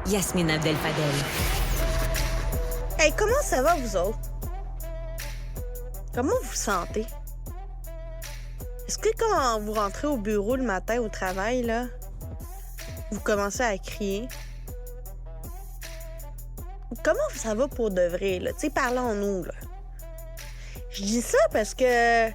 Yasmine Abdel-Fadel. Hey, comment ça va, vous autres? Comment vous vous sentez? Est-ce que quand vous rentrez au bureau le matin au travail, là, vous commencez à crier? Comment ça va pour de vrai, là? Tu sais, parlons-nous, là. Je dis ça parce que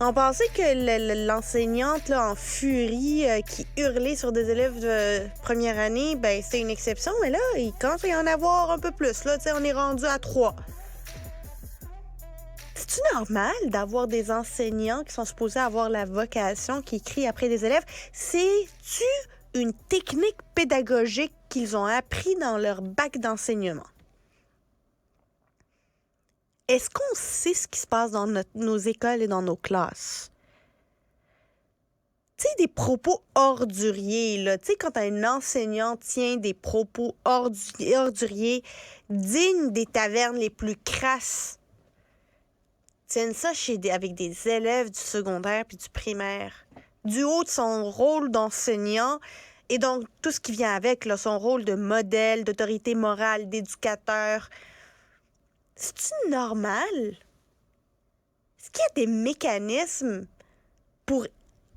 on pensait que l'enseignante, là, en furie, qui hurlait sur des élèves de première année, ben, c'est une exception, mais là, il commence à y en avoir un peu plus, là. Tu sais, on est rendu à 3. C'est-tu normal d'avoir des enseignants qui sont supposés avoir la vocation, qui crient après des élèves? C'est-tu une technique pédagogique qu'ils ont appris dans leur bac d'enseignement? Est-ce qu'on sait ce qui se passe dans nos écoles et dans nos classes? Tu sais, des propos orduriers, là. Tu sais, quand un enseignant tient des propos orduriers dignes des tavernes les plus crasses, tiennent ça avec des élèves du secondaire puis du primaire, du haut de son rôle d'enseignant et donc tout ce qui vient avec, là, son rôle de modèle, d'autorité morale, d'éducateur. C'est-tu normal? Est-ce qu'il y a des mécanismes pour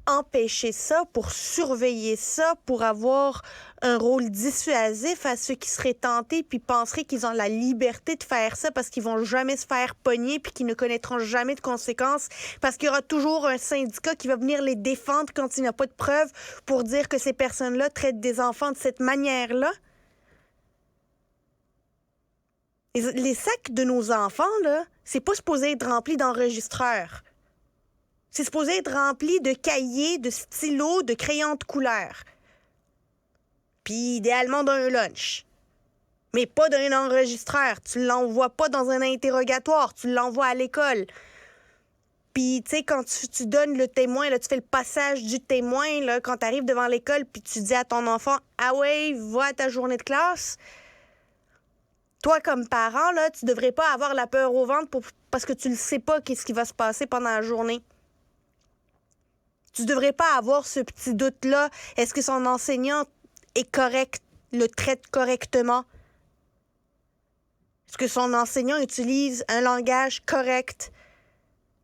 empêcher ça, pour surveiller ça, pour avoir un rôle dissuasif à ceux qui seraient tentés puis penseraient qu'ils ont la liberté de faire ça parce qu'ils vont jamais se faire pogner puis qu'ils ne connaîtront jamais de conséquences parce qu'il y aura toujours un syndicat qui va venir les défendre quand il n'y a pas de preuves pour dire que ces personnes-là traitent des enfants de cette manière-là? Les sacs de nos enfants, là, c'est pas supposé être rempli d'enregistreurs. C'est supposé être rempli de cahiers, de stylos, de crayons de couleur. Puis idéalement d'un lunch. Mais pas d'un enregistreur. Tu l'envoies pas dans un interrogatoire. Tu l'envoies à l'école. Puis, tu sais, quand tu donnes le témoin, là, tu fais le passage du témoin, là, quand tu arrives devant l'école, puis tu dis à ton enfant « Ah ouais, va à ta journée de classe », toi, comme parent, là, tu devrais pas avoir la peur au ventre parce que tu ne sais pas qu'est-ce qui va se passer pendant la journée. Tu devrais pas avoir ce petit doute-là. Est-ce que son enseignant est correct, le traite correctement? Est-ce que son enseignant utilise un langage correct?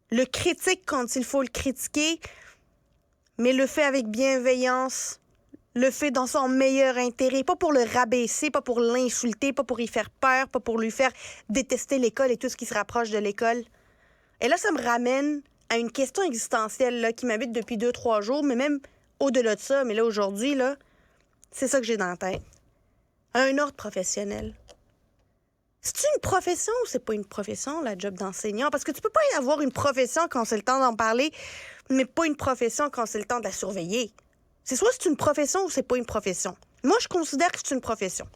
Le critique quand il faut le critiquer, mais le fait avec bienveillance. Le fait dans son meilleur intérêt, pas pour le rabaisser, pas pour l'insulter, pas pour y faire peur, pas pour lui faire détester l'école et tout ce qui se rapproche de l'école. Et là, ça me ramène à une question existentielle là, qui m'habite depuis 2-3 jours, mais même au-delà de ça, mais là, aujourd'hui, là, c'est ça que j'ai dans la tête. Un ordre professionnel. C'est-tu une profession ou c'est pas une profession, la job d'enseignant? Parce que tu peux pas y avoir une profession quand c'est le temps d'en parler, mais pas une profession quand c'est le temps de la surveiller. C'est soit c'est une profession ou c'est pas une profession. Moi, je considère que c'est une profession.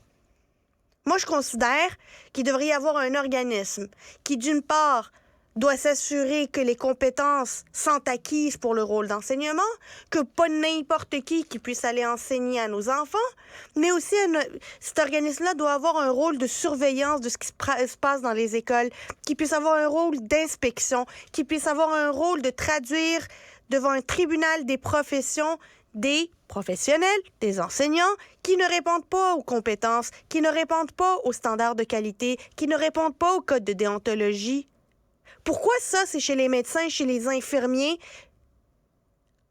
Moi, je considère qu'il devrait y avoir un organisme qui, d'une part, doit s'assurer que les compétences sont acquises pour le rôle d'enseignement, que pas n'importe qui puisse aller enseigner à nos enfants, mais aussi cet organisme-là doit avoir un rôle de surveillance de ce qui se passe dans les écoles, qui puisse avoir un rôle d'inspection, qui puisse avoir un rôle de traduire devant un tribunal des professions des professionnels, des enseignants qui ne répondent pas aux compétences, qui ne répondent pas aux standards de qualité, qui ne répondent pas au code de déontologie. Pourquoi ça, c'est chez les médecins, chez les infirmiers,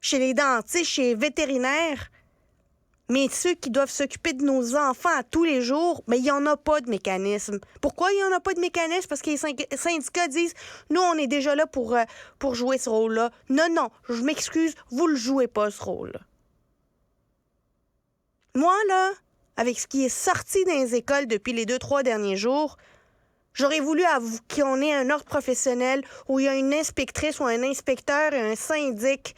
chez les dentistes, chez les vétérinaires? Mais ceux qui doivent s'occuper de nos enfants à tous les jours, mais il n'y en a pas de mécanisme. Pourquoi il n'y en a pas de mécanisme? Parce que les syndicats disent « Nous, on est déjà là pour jouer ce rôle-là. » Non, je m'excuse, vous ne le jouez pas, ce rôle-là. Moi, là, avec ce qui est sorti dans les écoles depuis les 2-3 derniers jours, j'aurais voulu qu'on ait un ordre professionnel où il y a une inspectrice ou un inspecteur et un syndic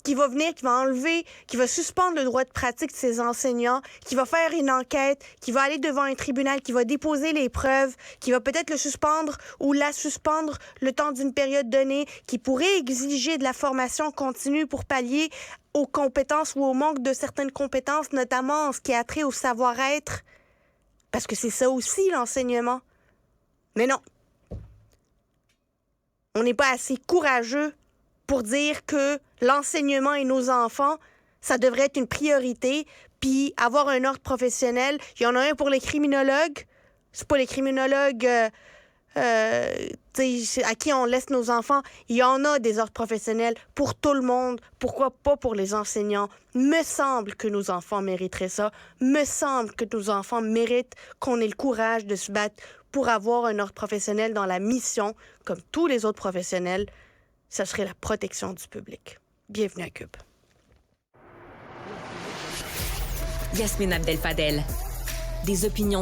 qui va venir, qui va enlever, qui va suspendre le droit de pratique de ses enseignants, qui va faire une enquête, qui va aller devant un tribunal, qui va déposer les preuves, qui va peut-être le suspendre ou la suspendre le temps d'une période donnée, qui pourrait exiger de la formation continue pour pallier aux compétences ou au manque de certaines compétences, notamment en ce qui a trait au savoir-être. Parce que c'est ça aussi, l'enseignement. Mais non. On n'est pas assez courageux pour dire que l'enseignement et nos enfants, ça devrait être une priorité, puis Puis avoir un ordre professionnel, il y en a un pour les criminologues. C'est pas les criminologues à qui on laisse nos enfants. Il y en a des ordres professionnels pour tout le monde. Pourquoi pas pour les enseignants? Me semble que nos enfants mériteraient ça. Me semble que nos enfants méritent qu'on ait le courage de se battre pour avoir un ordre professionnel dans la mission, comme tous les autres professionnels. Ça serait la protection du public. Bienvenue à Cube. Yasmine Abdel-Fadel. Des opinions